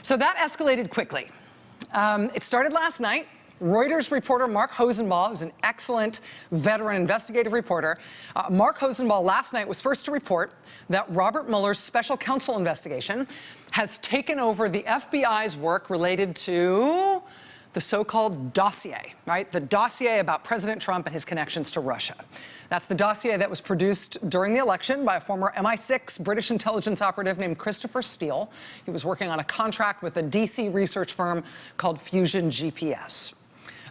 So that escalated quickly. It started last night. Reuters reporter Mark Hosenbaugh, who's an excellent veteran investigative reporter, Mark Hosenbaugh last night was first to report that Robert Mueller's special counsel investigation has taken over the FBI's work related to the so-called dossier, right? The dossier about President Trump and his connections to Russia. That's the dossier that was produced during the election by a former MI6 British intelligence operative named Christopher Steele. He was working on a contract with a DC research firm called Fusion GPS.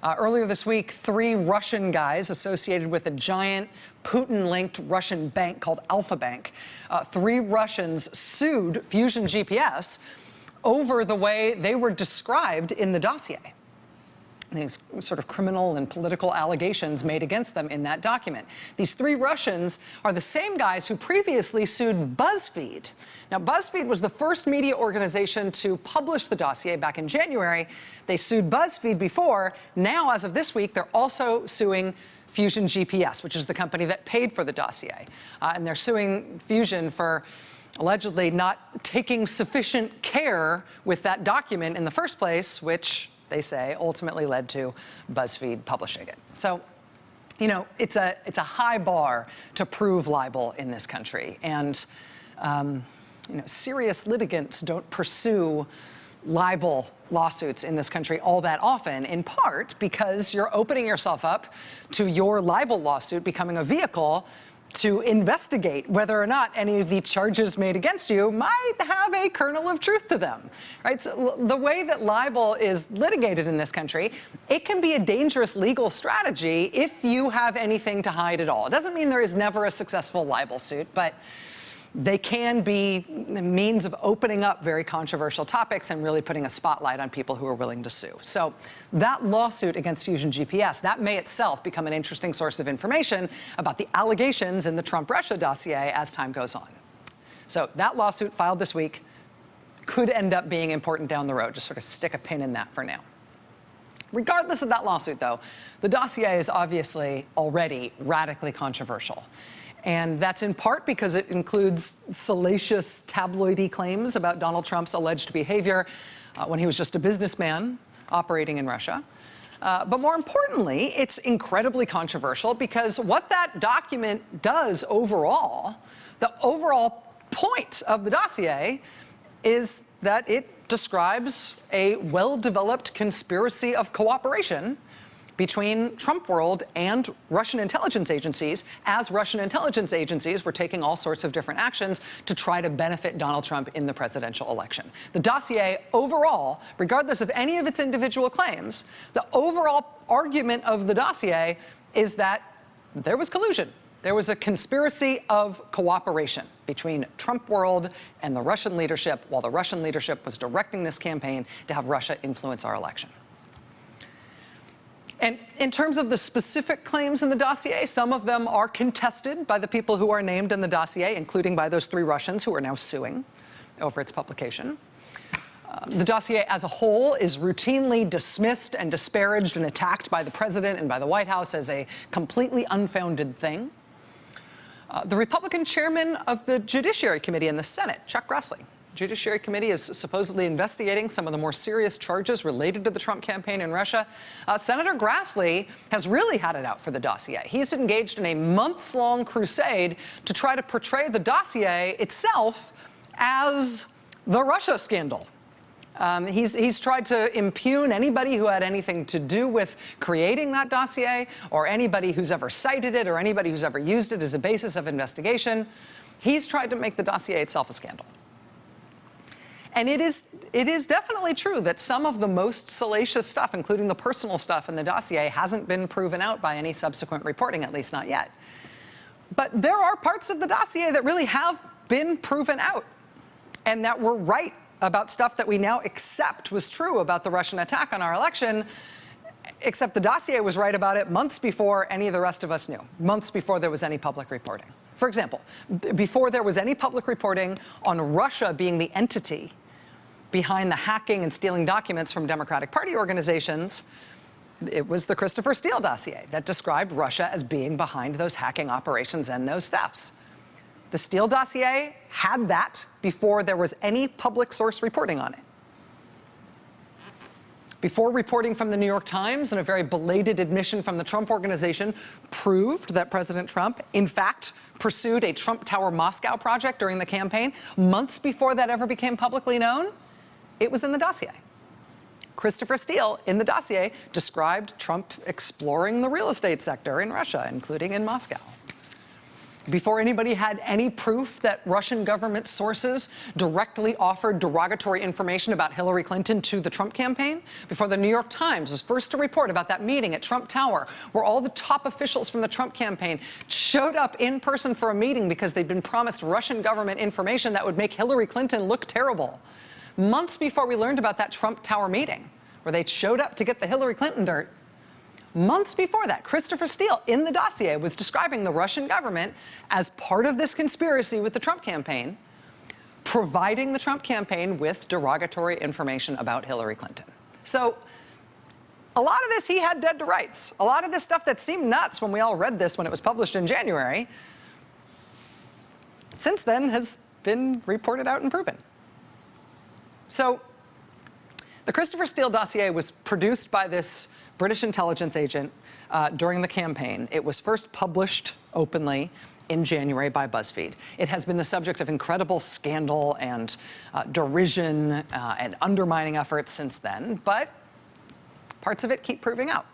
Earlier this week, 3 Russian guys associated with a giant Putin-linked Russian bank called Alfa Bank, 3 Russians sued Fusion GPS over the way they were described in the dossier. These sort of criminal and political allegations made against them in that document. These 3 Russians are the same guys who previously sued BuzzFeed. Now, BuzzFeed was the first media organization to publish the dossier back in January. They sued BuzzFeed before. Now, as of this week, they're also suing Fusion GPS, which is the company that paid for the dossier. And they're suing Fusion for allegedly not taking sufficient care with that document in the first place, which they say ultimately led to BuzzFeed publishing it. So, you know, it's a high bar to prove libel in this country. And, you know, serious litigants don't pursue libel lawsuits in this country all that often, in part because you're opening yourself up to your libel lawsuit becoming a vehicle to investigate whether or not any of the charges made against you might have a kernel of truth to them, right? So the way that libel is litigated in this country, it can be a dangerous legal strategy if you have anything to hide at all. It doesn't mean there is never a successful libel suit, but they can be the means of opening up very controversial topics and really putting a spotlight on people who are willing to sue. So that lawsuit against Fusion GPS, that may itself become an interesting source of information about the allegations in the Trump-Russia dossier as time goes on. So that lawsuit filed this week could end up being important down the road. Just sort of stick a pin in that for now. Regardless of that lawsuit, though, the dossier is obviously already radically controversial. And that's in part because it includes salacious tabloidy claims about Donald Trump's alleged behavior when he was just a businessman operating in Russia. But more importantly, it's incredibly controversial because what that document does overall, the overall point of the dossier is that it describes a well-developed conspiracy of cooperation between Trump world and Russian intelligence agencies, as Russian intelligence agencies were taking all sorts of different actions to try to benefit Donald Trump in the presidential election. The dossier overall, regardless of any of its individual claims, the overall argument of the dossier is that there was collusion. There was a conspiracy of cooperation between Trump world and the Russian leadership while the Russian leadership was directing this campaign to have Russia influence our election. And in terms of the specific claims in the dossier, some of them are contested by the people who are named in the dossier, including by those 3 Russians who are now suing over its publication. The dossier as a whole is routinely dismissed and disparaged and attacked by the president and by the White House as a completely unfounded thing. The Republican chairman of the Judiciary Committee in the Senate, Chuck Grassley, Judiciary Committee is supposedly investigating some of the more serious charges related to the Trump campaign in Russia. Senator Grassley has really had it out for the dossier. He's engaged in a months-long crusade to try to portray the dossier itself as the Russia scandal. He's tried to impugn anybody who had anything to do with creating that dossier, or anybody who's ever cited it, or anybody who's ever used it as a basis of investigation. He's tried to make the dossier itself a scandal. And it is definitely true that some of the most salacious stuff, including the personal stuff in the dossier, hasn't been proven out by any subsequent reporting, at least not yet. But there are parts of the dossier that really have been proven out and that were right about stuff that we now accept was true about the Russian attack on our election, except the dossier was right about it months before any of the rest of us knew, months before there was any public reporting. For example, before there was any public reporting on Russia being the entity behind the hacking and stealing documents from Democratic Party organizations, it was the Christopher Steele dossier that described Russia as being behind those hacking operations and those thefts. The Steele dossier had that before there was any public source reporting on it. before reporting from the New York Times and a very belated admission from the Trump Organization proved that President Trump, in fact, pursued a Trump Tower Moscow project during the campaign, months before that ever became publicly known, it was in the dossier. Christopher Steele, in the dossier, described Trump exploring the real estate sector in Russia, including in Moscow. Before anybody had any proof that Russian government sources directly offered derogatory information about Hillary Clinton to the Trump campaign, before the New York Times was first to report about that meeting at Trump Tower, where all the top officials from the Trump campaign showed up in person for a meeting because they'd been promised Russian government information that would make Hillary Clinton look terrible. Months before we learned about that Trump Tower meeting, where they showed up to get the Hillary Clinton dirt, months before that, Christopher Steele, in the dossier, was describing the Russian government as part of this conspiracy with the Trump campaign, providing the Trump campaign with derogatory information about Hillary Clinton. So a lot of this he had dead to rights. A lot of this stuff that seemed nuts when we all read this when it was published in January, since then has been reported out and proven. So the Christopher Steele dossier was produced by this British intelligence agent during the campaign. It was first published openly in January by BuzzFeed. It has been the subject of incredible scandal and derision and undermining efforts since then, but parts of it keep proving out.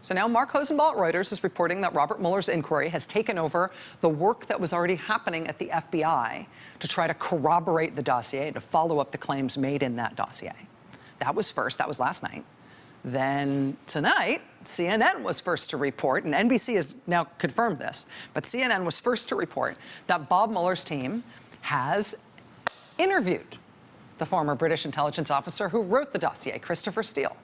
So now Mark Hosenbaugh at Reuters is reporting that Robert Mueller's inquiry has taken over the work that was already happening at the FBI to try to corroborate the dossier, to follow up the claims made in that dossier. That was first. That was last night. Then tonight, CNN was first to report, and NBC has now confirmed this, but CNN was first to report that Bob Mueller's team has interviewed the former British intelligence officer who wrote the dossier, Christopher Steele.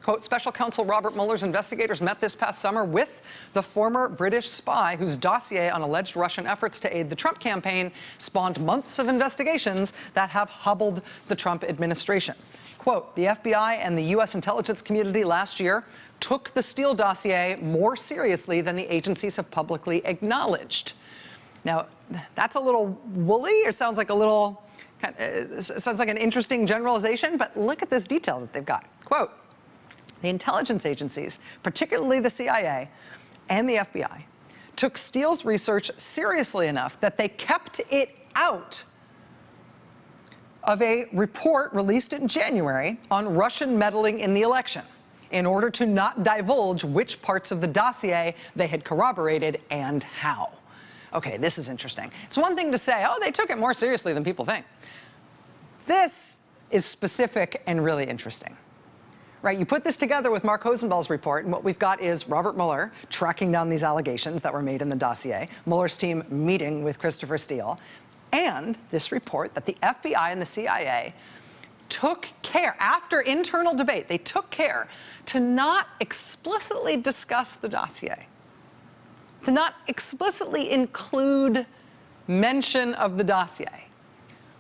Quote, Special Counsel Robert Mueller's investigators met this past summer with the former British spy whose dossier on alleged Russian efforts to aid the Trump campaign spawned months of investigations that have hobbled the Trump administration. Quote, the FBI and the U.S. intelligence community last year took the Steele dossier more seriously than the agencies have publicly acknowledged. Now, that's a little woolly. It sounds like a little, sounds like an interesting generalization, but look at this detail that they've got. Quote, the intelligence agencies, particularly the CIA and the FBI, took Steele's research seriously enough that they kept it out of a report released in January on Russian meddling in the election in order to not divulge which parts of the dossier they had corroborated and how. Okay, this is interesting. It's one thing to say, oh, they took it more seriously than people think. This is specific and really interesting. Right, you put this together with Mark Hosenbaugh's report, and what we've got is Robert Mueller tracking down these allegations that were made in the dossier, Mueller's team meeting with Christopher Steele, and this report that the FBI and the CIA took care, after internal debate, they took care to not explicitly discuss the dossier, to not explicitly include mention of the dossier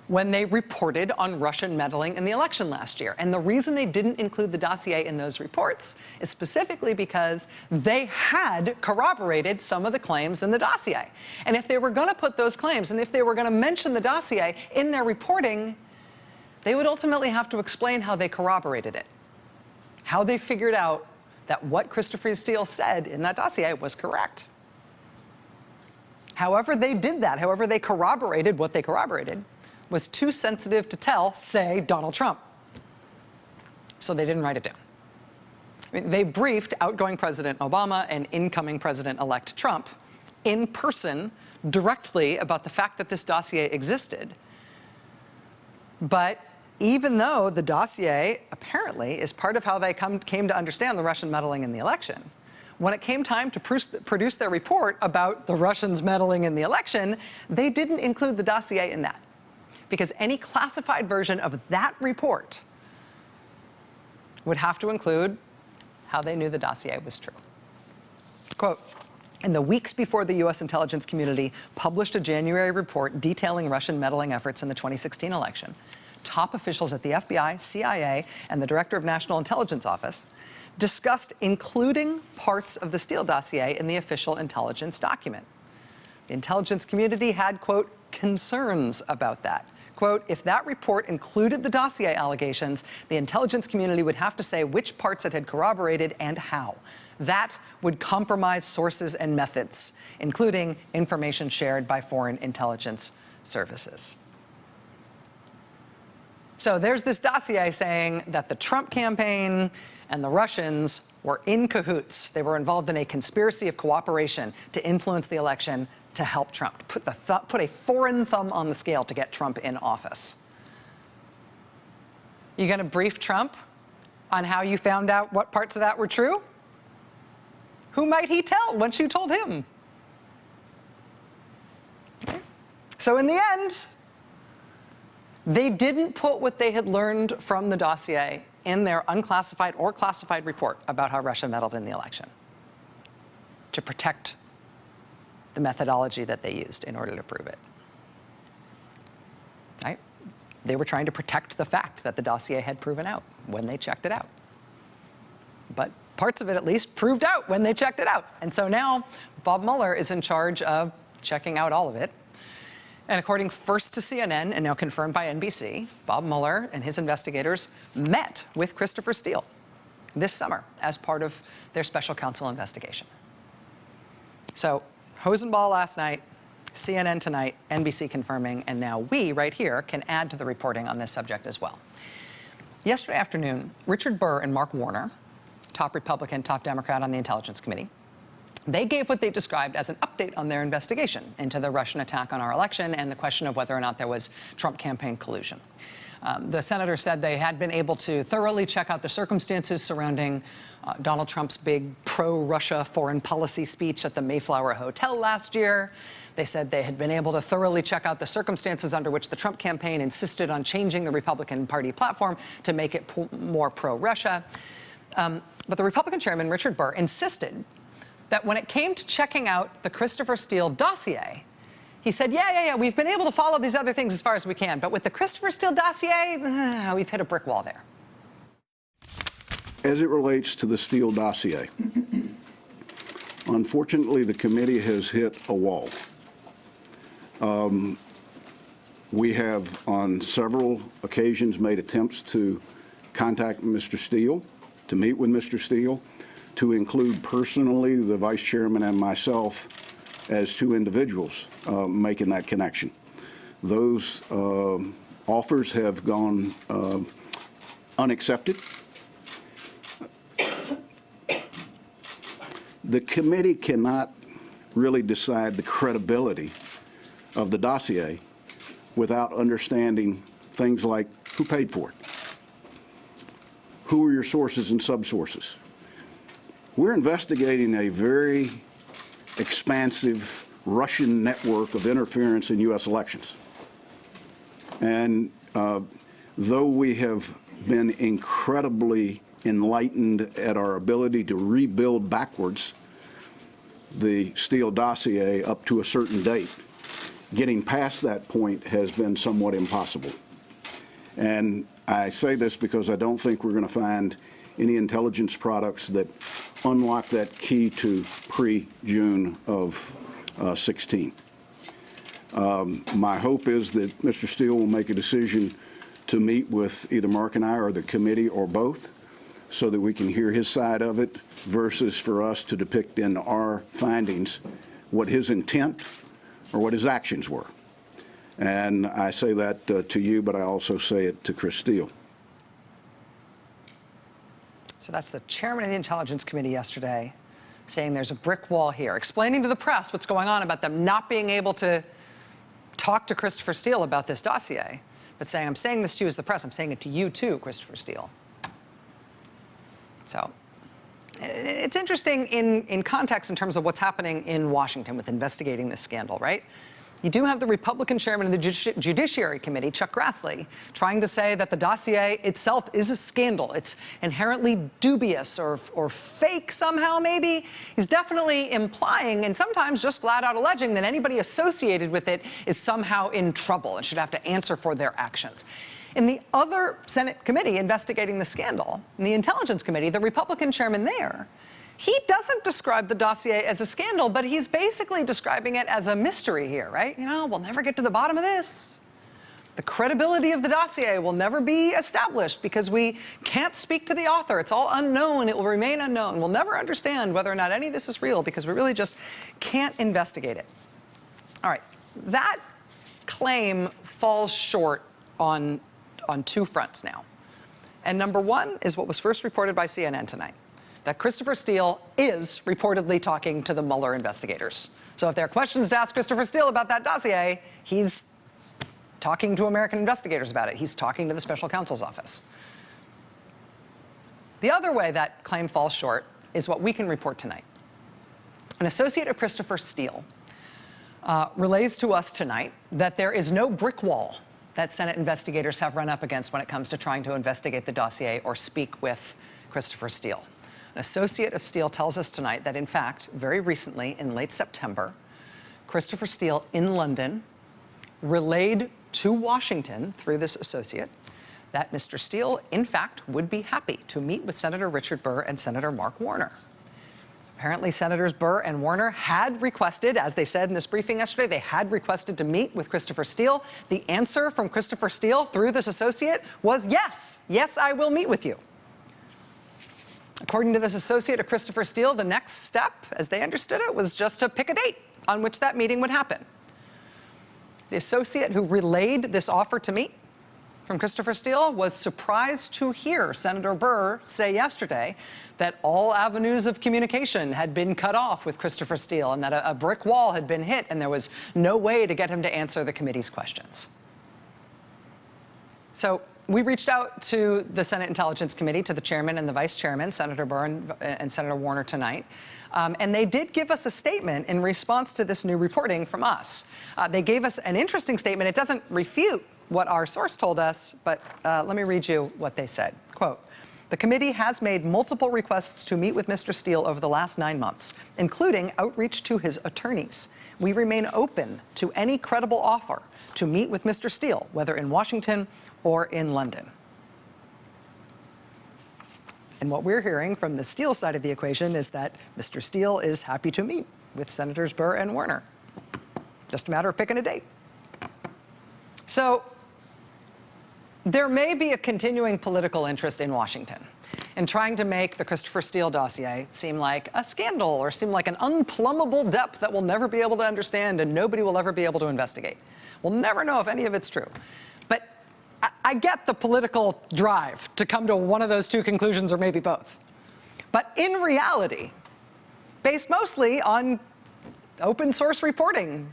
when they reported on Russian meddling in the election last year. And the reason they didn't include the dossier in those reports is specifically because they had corroborated some of the claims in the dossier. And if they were going to put those claims, and if they were going to mention the dossier in their reporting, they would ultimately have to explain how they corroborated it, how they figured out that what Christopher Steele said in that dossier was correct. However they did that, however they corroborated what they corroborated, was too sensitive to tell, say, Donald Trump. So they didn't write it down. I mean, they briefed outgoing President Obama and incoming President-elect Trump in person directly about the fact that this dossier existed. But even though the dossier apparently is part of how they came to understand the Russian meddling in the election, when it came time to produce their report about the Russians meddling in the election, they didn't include the dossier in that, because any classified version of that report would have to include how they knew the dossier was true. Quote, in the weeks before the U.S. intelligence community published a January report detailing Russian meddling efforts in the 2016 election, top officials at the FBI, CIA, and the Director of National Intelligence Office discussed including parts of the Steele dossier in the official intelligence document. The intelligence community had, quote, concerns about that. quote, if that report included the dossier allegations, the intelligence community would have to say which parts it had corroborated and how. That would compromise sources and methods, including information shared by foreign intelligence services. So there's this dossier saying that the Trump campaign and the Russians were in cahoots. They were involved in a conspiracy of cooperation to influence the election to help Trump, to put a foreign thumb on the scale to get Trump in office. You going to brief Trump on how you found out what parts of that were true? Who might he tell once you told him? Okay. So in the end, they didn't put what they had learned from the dossier in their unclassified or classified report about how Russia meddled in the election to protect the methodology that they used in order to prove it. Right? They were trying to protect the fact that the dossier had proven out when they checked it out. But parts of it, at least, proved out when they checked it out. And so now Bob Mueller is in charge of checking out all of it. And according first to CNN and now confirmed by NBC, Bob Mueller and his investigators met with Christopher Steele this summer as part of their special counsel investigation. So Hosenball last night, CNN tonight, NBC confirming, and now we right here can add to the reporting on this subject as well. Yesterday afternoon, Richard Burr and Mark Warner, top Republican, top Democrat on the Intelligence Committee, they gave what they described as an update on their investigation into the Russian attack on our election and the question of whether or not there was Trump campaign collusion. The senator said they had been able to thoroughly check out the circumstances surrounding Donald Trump's big pro-Russia foreign policy speech at the Mayflower Hotel last year. They said they had been able to thoroughly check out the circumstances under which the Trump campaign insisted on changing the Republican Party platform to make it more pro-Russia. But the Republican chairman, Richard Burr, insisted that when it came to checking out the Christopher Steele dossier, he said, yeah, we've been able to follow these other things as far as we can, but with the Christopher Steele dossier, we've hit a brick wall there. As it relates to the Steele dossier, unfortunately, the committee has hit a wall. We have, on several occasions, made attempts to contact Mr. Steele, to meet with Mr. Steele, to include personally the vice chairman and myself as two individuals making that connection. Those offers have gone unaccepted. The committee cannot really decide the credibility of the dossier without understanding things like who paid for it, who are your sources and subsources. We're investigating a very expansive Russian network of interference in U.S. elections. And though we have been incredibly enlightened at our ability to rebuild backwards the Steele dossier up to a certain date, getting past that point has been somewhat impossible. And I say this because I don't think we're going to find any intelligence products that unlock that key to pre-June of 16. My hope is that Mr. Steele will make a decision to meet with either Mark and I or the committee or both so that we can hear his side of it versus for us to depict in our findings what his intent or what his actions were. And I say that to you, but I also say it to Chris Steele. So that's the chairman of the Intelligence Committee yesterday saying there's a brick wall here, explaining to the press what's going on about them not being able to talk to Christopher Steele about this dossier, but saying, I'm saying this to you as the press, I'm saying it to you too, Christopher Steele. So it's interesting in context in terms of what's happening in Washington with investigating this scandal, right? You do have the Republican chairman of the Judiciary Committee, Chuck Grassley, trying to say that the dossier itself is a scandal. It's inherently dubious or fake somehow, maybe. He's definitely implying and sometimes just flat out alleging that anybody associated with it is somehow in trouble and should have to answer for their actions. In the other Senate committee investigating the scandal, in the Intelligence Committee, the Republican chairman there, he doesn't describe the dossier as a scandal, but he's basically describing it as a mystery here, right? You know, we'll never get to the bottom of this. The credibility of the dossier will never be established because we can't speak to the author. It's all unknown. It will remain unknown. We'll never understand whether or not any of this is real because we really just can't investigate it. All right, that claim falls short on two fronts now. And number one is what was first reported by CNN tonight, that Christopher Steele is reportedly talking to the Mueller investigators. So if there are questions to ask Christopher Steele about that dossier, he's talking to American investigators about it. He's talking to the special counsel's office. The other way that claim falls short is what we can report tonight. An associate of Christopher Steele relays to us tonight that there is no brick wall that Senate investigators have run up against when it comes to trying to investigate the dossier or speak with Christopher Steele. An associate of Steele tells us tonight that, in fact, very recently, in late September, Christopher Steele in London relayed to Washington through this associate that Mr. Steele, in fact, would be happy to meet with Senator Richard Burr and Senator Mark Warner. Apparently, Senators Burr and Warner had requested, as they said in this briefing yesterday, they had requested to meet with Christopher Steele. The answer from Christopher Steele through this associate was yes. Yes, I will meet with you. According to this associate of Christopher Steele, the next step, as they understood it, was just to pick a date on which that meeting would happen. The associate who relayed this offer to meet from Christopher Steele was surprised to hear Senator Burr say yesterday that all avenues of communication had been cut off with Christopher Steele and that a brick wall had been hit and there was no way to get him to answer the committee's questions. So we reached out to the Senate Intelligence Committee, to the chairman and the vice chairman, Senator Burr and Senator Warner tonight, and they did give us a statement in response to this new reporting from us. They gave us an interesting statement. It doesn't refute what our source told us, but let me read you what they said. Quote, "The committee has made multiple requests to meet with Mr. Steele over the last 9 months, including outreach to his attorneys. We remain open to any credible offer to meet with Mr. Steele, whether in Washington or in London." And what we're hearing from the Steele side of the equation is that Mr. Steele is happy to meet with Senators Burr and Warner. Just a matter of picking a date. So there may be a continuing political interest in Washington in trying to make the Christopher Steele dossier seem like a scandal or seem like an unplumbable depth that we'll never be able to understand and nobody will ever be able to investigate. We'll never know if any of it's true. But I get the political drive to come to one of those two conclusions or maybe both. But in reality, based mostly on open source reporting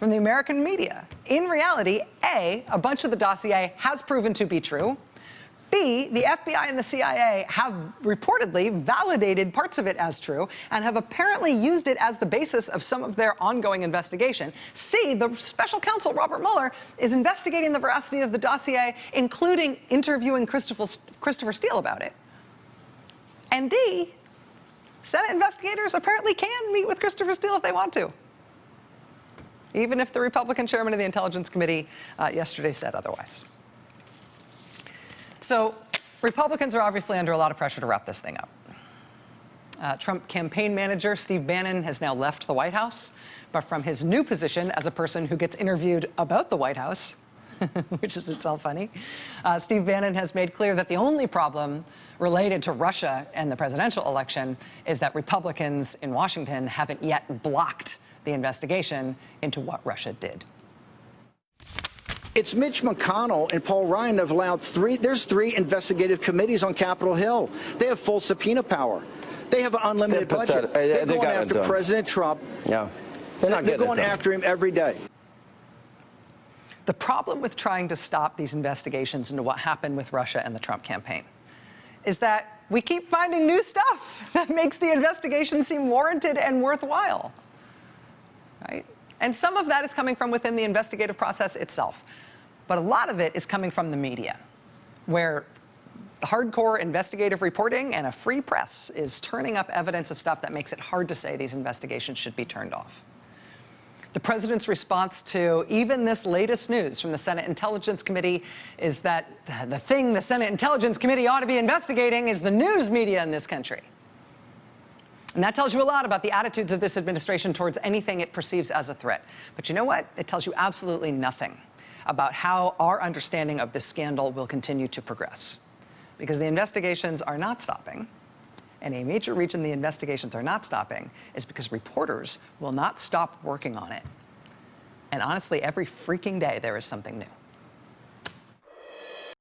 from the American media, in reality, A, a bunch of the dossier has proven to be true. B, the FBI and the CIA have reportedly validated parts of it as true and have apparently used it as the basis of some of their ongoing investigation. C, the special counsel, Robert Mueller, is investigating the veracity of the dossier, including interviewing Christopher Steele about it. And D, Senate investigators apparently can meet with Christopher Steele if they want to, even if the Republican chairman of the Intelligence Committee yesterday said otherwise. So Republicans are obviously under a lot of pressure to wrap this thing up. Trump campaign manager Steve Bannon has now left the White House, but from his new position as a person who gets interviewed about the White House, which is itself funny, Steve Bannon has made clear that the only problem related to Russia and the presidential election is that Republicans in Washington haven't yet blocked the investigation into what Russia did. It's Mitch McConnell and Paul Ryan have allowed there's three investigative committees on Capitol Hill. They have full subpoena power. They have an unlimited budget. They're going after President Trump. Yeah. They're going after him every day. The problem with trying to stop these investigations into what happened with Russia and the Trump campaign is that we keep finding new stuff that makes the investigation seem warranted and worthwhile, right? And some of that is coming from within the investigative process itself. But a lot of it is coming from the media, where hardcore investigative reporting and a free press is turning up evidence of stuff that makes it hard to say these investigations should be turned off. The president's response to even this latest news from the Senate Intelligence Committee is that the thing the Senate Intelligence Committee ought to be investigating is the news media in this country. And that tells you a lot about the attitudes of this administration towards anything it perceives as a threat. But you know what? It tells you absolutely nothing about how our understanding of this scandal will continue to progress. Because the investigations are not stopping. And a major reason the investigations are not stopping is because reporters will not stop working on it. And honestly, every freaking day there is something new.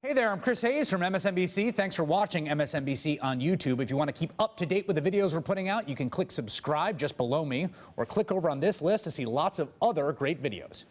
Hey there, I'm Chris Hayes from MSNBC. Thanks for watching MSNBC on YouTube. If you want to keep up to date with the videos we're putting out, you can click subscribe just below me or click over on this list to see lots of other great videos.